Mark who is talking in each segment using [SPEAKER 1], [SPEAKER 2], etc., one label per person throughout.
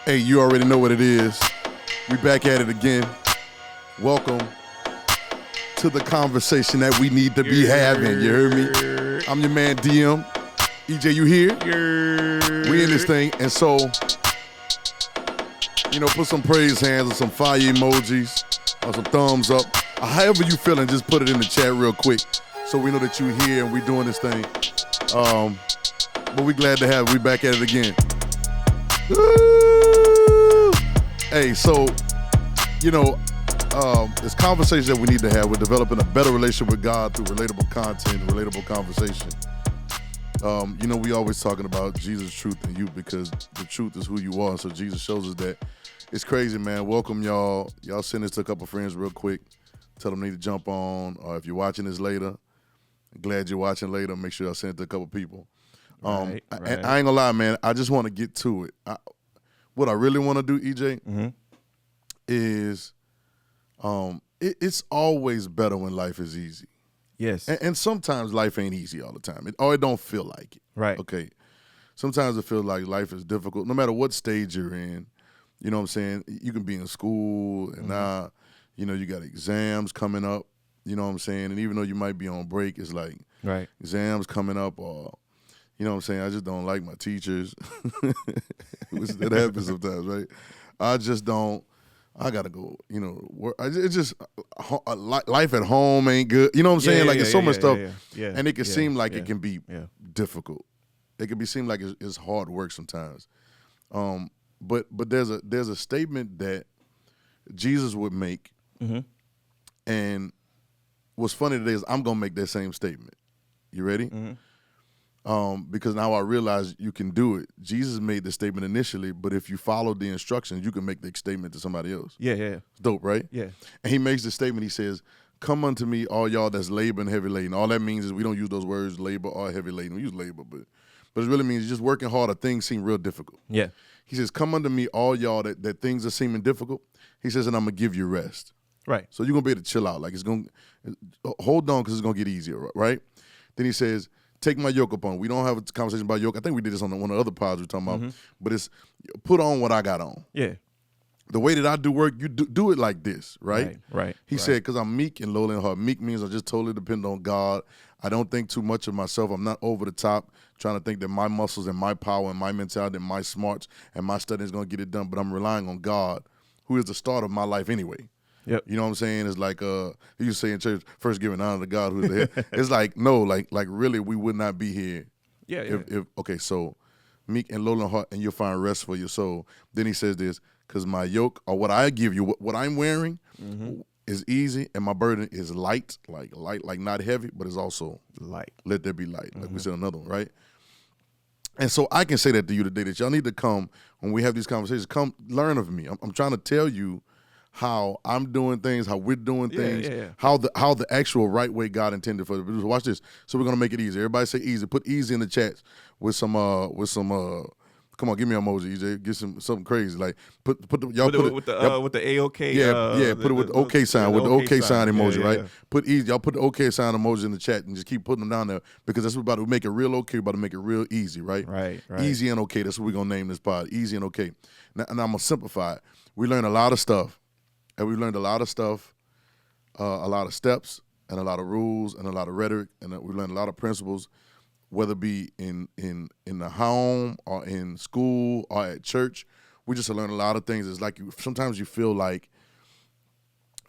[SPEAKER 1] Hey, you already know what it is. We back at it again. Welcome to the conversation that we need to be having. You heard me? I'm your man DM. EJ, you here? We in this thing. And so, put some praise hands or some fire emojis or some thumbs up. However you feeling, just put it in the chat real quick so we know that you here and we doing this thing. But we glad to have it. We back at it again. Woo! Hey, so, it's conversations that we need to have. We're developing a better relationship with God through relatable content, relatable conversation. We always talking about Jesus' truth in you because the truth is who you are. So Jesus shows us that. It's crazy, man. Welcome, y'all. Y'all send this to a couple friends real quick. Tell them they need to jump on. Or if you're watching this later, glad you're watching later. Make sure y'all send it to a couple people. Right. I ain't gonna lie, man. I just want to get to it. What I really want to do, EJ, is it's always better when life is easy.
[SPEAKER 2] Yes.
[SPEAKER 1] And sometimes life ain't easy all the time. It don't feel like it.
[SPEAKER 2] Right.
[SPEAKER 1] Okay. Sometimes it feels like life is difficult, no matter what stage you're in. You know what I'm saying? You can be in school and now, you got exams coming up. You know what I'm saying? And even though you might be on break, it's like exams coming up or, you know what I'm saying? I just don't like my teachers. That happens sometimes, right? I just don't. I gotta go. Work. It's just life at home ain't good. You know what I'm saying? It's so much stuff, and it can seem like it can be difficult. It can seem like it's hard work sometimes. But there's a statement that Jesus would make, and what's funny today is I'm gonna make that same statement. You ready? Because now I realize you can do it. Jesus made the statement initially, but if you follow the instructions, you can make the statement to somebody else.
[SPEAKER 2] Yeah.
[SPEAKER 1] It's dope, right?
[SPEAKER 2] Yeah.
[SPEAKER 1] And he makes the statement, he says, "Come unto me, all y'all that's labor and heavy laden." All that means is we don't use those words, labor or heavy laden. We use labor, but it really means just working hard or things seem real difficult.
[SPEAKER 2] Yeah.
[SPEAKER 1] He says, "Come unto me, all y'all that things are seeming difficult." He says, "And I'm going to give you rest."
[SPEAKER 2] Right.
[SPEAKER 1] So you're going to be able to chill out. Like hold on because it's going to get easier, right? Then he says, "Take my yoke upon." We don't have a conversation about yoke. I think we did this on one of the other pods we're talking about. But it's put on what I got on.
[SPEAKER 2] Yeah.
[SPEAKER 1] The way that I do work, you do it like this, right?
[SPEAKER 2] Right.
[SPEAKER 1] He said, because I'm meek and lowly in heart. Meek means I just totally depend on God. I don't think too much of myself. I'm not over the top trying to think that my muscles and my power and my mentality and my smarts and my study is going to get it done. But I'm relying on God, who is the start of my life anyway.
[SPEAKER 2] Yep.
[SPEAKER 1] You know what I'm saying? It's like he used to say in church, first giving honor to God who's the head. It's like, no, like really we would not be here.
[SPEAKER 2] Yeah.
[SPEAKER 1] Okay, so meek and lowly in heart and you'll find rest for your soul. Then he says this, because my yoke or what I give you, what I'm wearing is easy and my burden is light, like not heavy, but it's also
[SPEAKER 2] light.
[SPEAKER 1] Let there be light. Like we said another one, right? And so I can say that to you today, that y'all need to come when we have these conversations, come learn of me. I'm trying to tell you how I'm doing things, how we're doing things, how the actual right way God intended for it. Watch this. So we're gonna make it easy. Everybody say easy. Put easy in the chats with some come on, give me an emoji, EJ. Get something crazy. Like put the
[SPEAKER 2] with the AOK.
[SPEAKER 1] Put it with the OK sign, with the OK sign emoji, right?
[SPEAKER 2] Yeah.
[SPEAKER 1] Put easy. Y'all put the OK sign emoji in the chat and just keep putting them down there because that's what we're about to make it real okay. We're about to make it real easy, right?
[SPEAKER 2] Right.
[SPEAKER 1] Easy and okay. That's what we're gonna name this pod. Easy and okay. Now I'm gonna simplify it. We learned a lot of stuff. And we learned a lot of stuff, a lot of steps, and a lot of rules, and a lot of rhetoric, and we learned a lot of principles, whether it be in the home or in school or at church. We just learned a lot of things. It's like sometimes you feel like,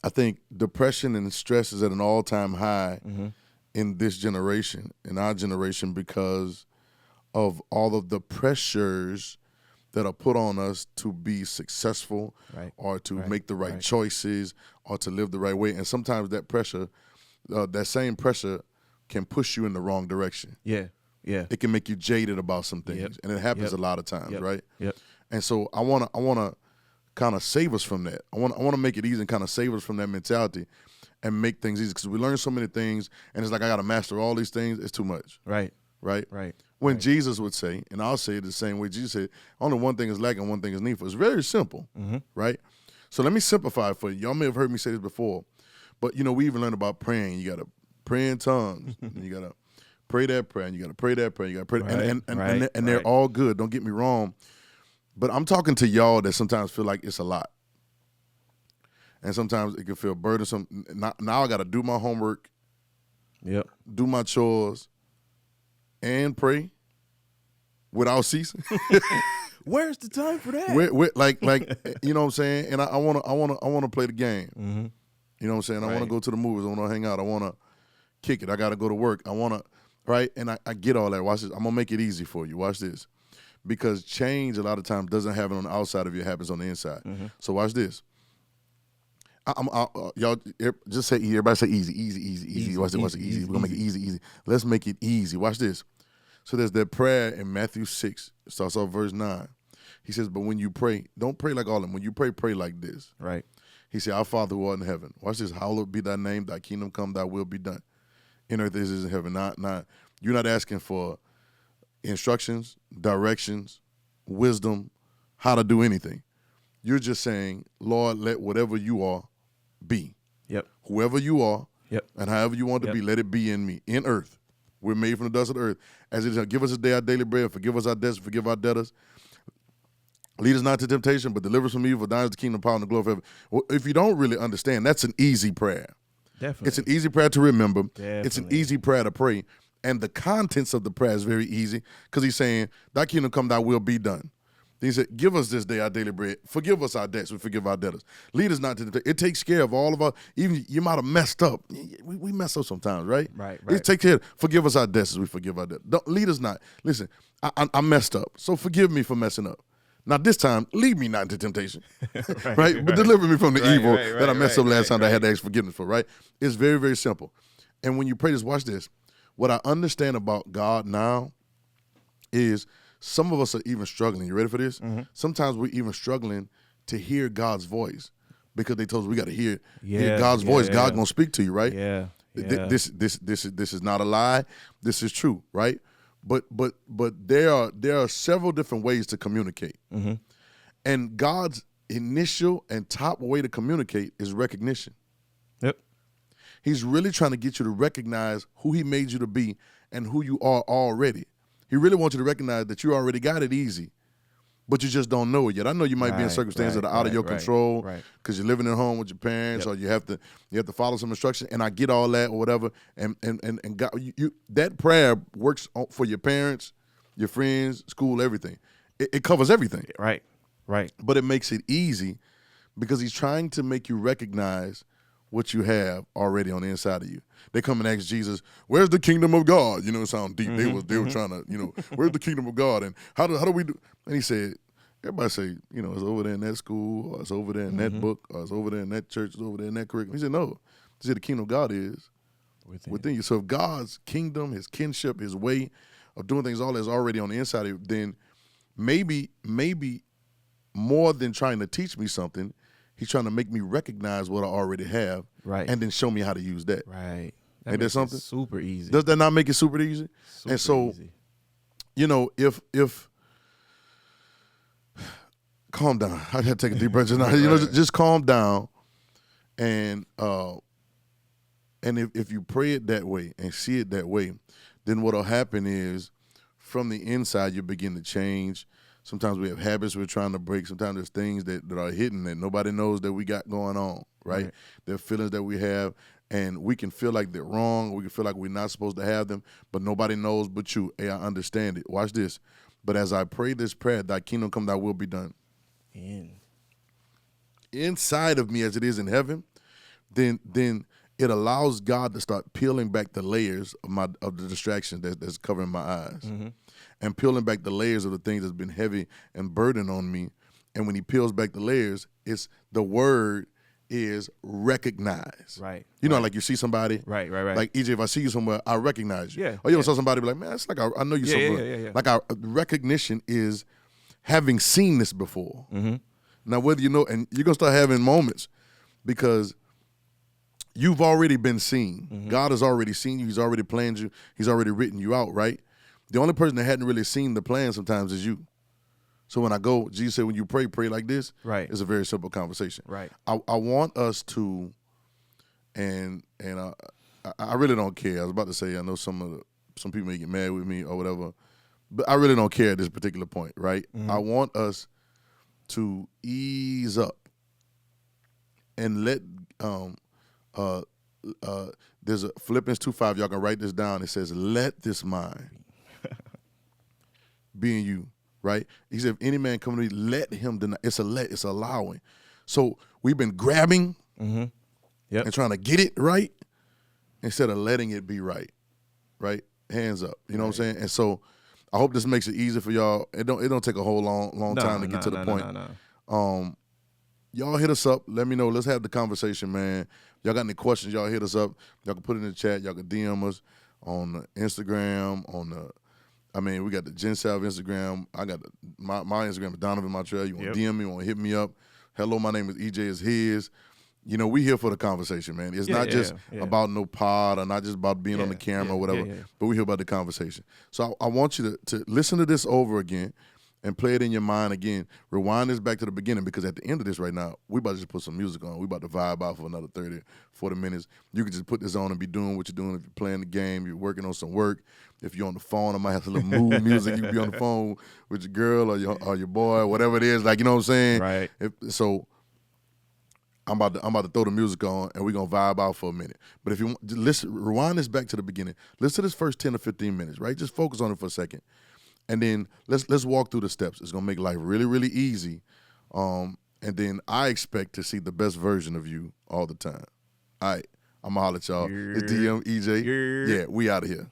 [SPEAKER 1] I think depression and stress is at an all-time high in this generation, in our generation, because of all of the pressures that are put on us to be successful or to make the right choices or to live the right way. And sometimes that pressure, that same pressure can push you in the wrong direction.
[SPEAKER 2] Yeah.
[SPEAKER 1] It can make you jaded about some things. And it happens a lot of times, right?
[SPEAKER 2] Yep.
[SPEAKER 1] And so I wanna kind of save us from that. I wanna make it easy and kind of save us from that mentality and make things easy because we learn so many things and it's like I gotta master all these things. It's too much.
[SPEAKER 2] Right.
[SPEAKER 1] When Jesus would say, and I'll say it the same way Jesus said, only one thing is lacking, one thing is needful. It's very simple, right? So let me simplify it for you. Y'all may have heard me say this before, but we even learned about praying. You got to pray in tongues. And you got to pray that prayer, and you got to pray that prayer. You got to pray, and they're all good. Don't get me wrong, But I'm talking to y'all that sometimes feel like it's a lot. And sometimes it can feel burdensome. Now I got to do my homework,
[SPEAKER 2] Yep.
[SPEAKER 1] do my chores, and pray without ceasing.
[SPEAKER 2] Where's the time for that?
[SPEAKER 1] like you know what I'm saying? And I wanna play the game.
[SPEAKER 2] Mm-hmm.
[SPEAKER 1] You know what I'm saying? I
[SPEAKER 2] Right.
[SPEAKER 1] wanna go to the movies. I wanna hang out. I wanna kick it. I gotta go to work. I wanna right? And I get all that. Watch this. I'm gonna make it easy for you. Watch this. Because change a lot of times doesn't happen on the outside of you, it happens on the inside.
[SPEAKER 2] Mm-hmm.
[SPEAKER 1] So watch this. Y'all just say everybody say easy. Watch it. Easy. We're gonna make it easy. Let's make it easy. Watch this. So there's that prayer in Matthew 6. It starts off verse 9. He says, but when you pray, don't pray like all of them. When you pray, pray like this.
[SPEAKER 2] Right.
[SPEAKER 1] He said, our Father who art in heaven. Watch this. Hallowed be thy name, thy kingdom come, thy will be done. In earth as it is in heaven. Not you're not asking for instructions, directions, wisdom, how to do anything. You're just saying, Lord, let whatever you are be.
[SPEAKER 2] Yep.
[SPEAKER 1] Whoever you are,
[SPEAKER 2] Yep.
[SPEAKER 1] and however you want to be, let it be in me, in earth. We're made from the dust of the earth. As it is, give us this day our daily bread, forgive us our debts, forgive our debtors. Lead us not to temptation, but deliver us from evil. Thine is the kingdom, power, and the glory forever. Well, if you don't really understand, that's an easy prayer.
[SPEAKER 2] Definitely.
[SPEAKER 1] It's an easy prayer to remember. It's an
[SPEAKER 2] Definitely.
[SPEAKER 1] easy prayer to pray. And the contents of the prayer is very easy because he's saying, thy kingdom come, thy will be done. Then he said, give us this day our daily bread. Forgive us our debts. We forgive our debtors. Lead us not to temptation. It takes care of all of our, even you might have messed up. We mess up sometimes, right?
[SPEAKER 2] Right.
[SPEAKER 1] It takes care of, forgive us our debts as we forgive our debtors. Don't lead us not. Listen, I messed up. So forgive me for messing up. Now this time, lead me not into temptation, right? But deliver me from the evil that I messed up last time that I had to ask forgiveness for, right? It's very, very simple. And when you pray this, watch this. What I understand about God now is some of us are even struggling. You ready for this? Mm-hmm. Sometimes we're even struggling to hear God's voice because they told us we got to hear God's voice. God gonna speak to you, right?
[SPEAKER 2] Yeah.
[SPEAKER 1] This is not a lie. This is true, right? But there are several different ways to communicate,
[SPEAKER 2] Mm-hmm.
[SPEAKER 1] and God's initial and top way to communicate is recognition.
[SPEAKER 2] Yep.
[SPEAKER 1] He's really trying to get you to recognize who he made you to be and who you are already. He really wants you to recognize that you already got it easy, but you just don't know it yet. I know you might be in circumstances that are out of your control because you're living at home with your parents, or you have to follow some instruction. And I get all that or whatever. And God, you that prayer works for your parents, your friends, school, everything. It covers everything.
[SPEAKER 2] Right.
[SPEAKER 1] But it makes it easy because he's trying to make you recognize what you have already on the inside of you. They come and ask Jesus, where's the kingdom of God? You know, it sounds deep.
[SPEAKER 2] Mm-hmm.
[SPEAKER 1] They were trying to, where's the kingdom of God? And how do we do? And he said, everybody say, it's over there in that school, or it's over there in that book, or it's over there in that church, it's over there in that curriculum. He said, no. He said the kingdom of God is within you. So if God's kingdom, his kinship, his way of doing things, all is already on the inside of you, then maybe more than trying to teach me something, he's trying to make me recognize what I already have, and then show me how to use that.
[SPEAKER 2] Right.
[SPEAKER 1] Ain't that something?
[SPEAKER 2] Super easy.
[SPEAKER 1] Does that not make it super easy?
[SPEAKER 2] Super
[SPEAKER 1] and so,
[SPEAKER 2] easy.
[SPEAKER 1] If calm down. I had to take a deep breath just now. Just calm down, and if you pray it that way and see it that way, then what'll happen is, from the inside, you begin to change. Sometimes we have habits we're trying to break. Sometimes there's things that are hidden that nobody knows that we got going on, right? There are feelings that we have, and we can feel like they're wrong. We can feel like we're not supposed to have them, but nobody knows but you. Hey, I understand it. Watch this. But as I pray this prayer, thy kingdom come, thy will be done. Inside of me as it is in heaven, then it allows God to start peeling back the layers of the distraction that's covering my eyes. Mm-hmm. And peeling back the layers of the things that's been heavy and burden on me. And when he peels back the layers, the word is recognize.
[SPEAKER 2] Right.
[SPEAKER 1] Like you see somebody.
[SPEAKER 2] Right.
[SPEAKER 1] Like, EJ, if I see you somewhere, I recognize you.
[SPEAKER 2] Yeah.
[SPEAKER 1] Or you ever saw somebody be like, man, it's like I know you somewhere.
[SPEAKER 2] Yeah.
[SPEAKER 1] Like our recognition is having seen this before.
[SPEAKER 2] Mm-hmm.
[SPEAKER 1] Now, whether you know, and you're going to start having moments because you've already been seen. Mm-hmm. God has already seen you. He's already planned you. He's already written you out, right? The only person that hadn't really seen the plan sometimes is you. So when I go, Jesus said, when you pray like this.
[SPEAKER 2] Right.
[SPEAKER 1] It's a very simple conversation.
[SPEAKER 2] Right.
[SPEAKER 1] I want us to, and I really don't care. I was about to say, I know some people may get mad with me or whatever, but I really don't care at this particular point, right? Mm-hmm. I want us to ease up and let there's a Philippians 2:5. Y'all can write this down. It says, "Let this mind be in you." Right? He said, "If any man come to me, let him deny." It's allowing. So we've been grabbing and trying to get it right instead of letting it be right. Right? Hands up. You know what I'm saying? And so I hope this makes it easy for y'all. It don't take a whole long time to get to the point. Y'all hit us up. Let me know. Let's have the conversation, man. Y'all got any questions? Y'all hit us up. Y'all can put it in the chat. Y'all can DM us on the Instagram. We got the Gen Salve Instagram. I got my Instagram is Donovan Montreal. You want to DM me? You want to hit me up? Hello, my name is EJ. Is his. You know, we here for the conversation, man. It's not just about no pod or not just about being on the camera or whatever, but we here about the conversation. So I want you to listen to this over again and play it in your mind again. Rewind this back to the beginning, because at the end of this right now, we about to just put some music on. We about to vibe out for another 30, 40 minutes. You can just put this on and be doing what you're doing. If you're playing the game, you're working on some work. If you're on the phone, I might have some little mood music. You can be on the phone with your girl or your boy, whatever it is. Like, you know what I'm saying?
[SPEAKER 2] Right.
[SPEAKER 1] So I'm about to throw the music on, and we're going to vibe out for a minute. But if you want, listen, rewind this back to the beginning. Listen to this first 10 or 15 minutes, right? Just focus on it for a second. And then let's walk through the steps. It's going to make life really, really easy. And then I expect to see the best version of you all the time. All right. I'm going to holler at y'all. It's DM, EJ. Yeah, we out of here.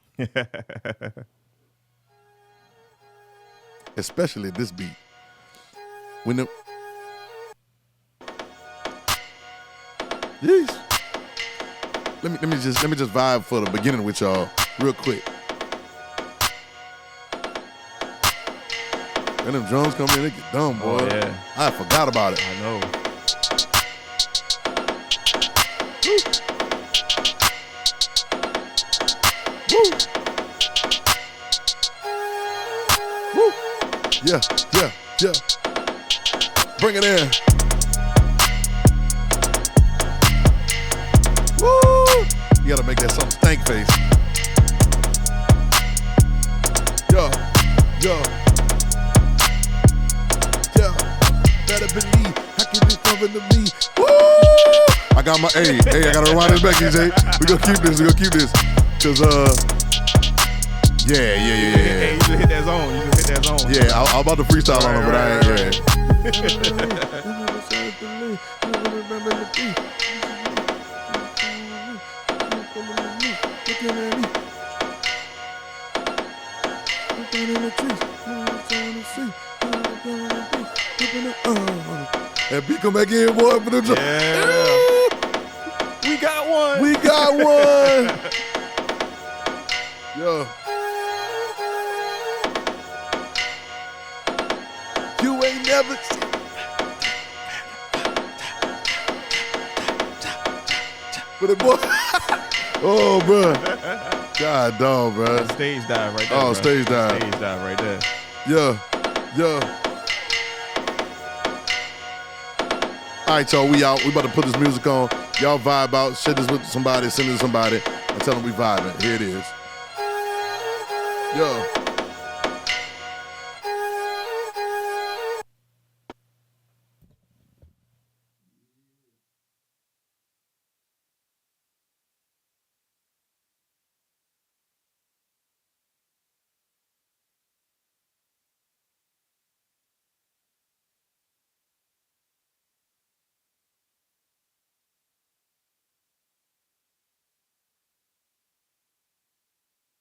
[SPEAKER 1] Especially this beat. Yeesh. Let me just vibe for the beginning with y'all real quick. And them drums come in, they get dumb, boy.
[SPEAKER 2] Oh, yeah.
[SPEAKER 1] I forgot about it.
[SPEAKER 2] I know.
[SPEAKER 1] Woo. Woo. Yeah. Bring it in. Woo. You gotta make that something stank face. Yo. Better believe, how can this coming to me? Woo! I got my I gotta rewind this back, EJ. We gonna keep this. Cause
[SPEAKER 2] Hey, you just hit that zone.
[SPEAKER 1] Yeah, I'm about to freestyle on it, but I ain't. And B come back in, boy.
[SPEAKER 2] Yeah. We got one.
[SPEAKER 1] Yo. You ain't never seen. But it, boy. Oh, bro. God, dog, bro.
[SPEAKER 2] Stage dive right there.
[SPEAKER 1] Oh, stage dive.
[SPEAKER 2] Stage dive right there.
[SPEAKER 1] Yeah. All right, y'all, we out. We about to put this music on. Y'all vibe out. Share this with somebody. Send it to somebody. And tell them we vibing. Here it is. Yo.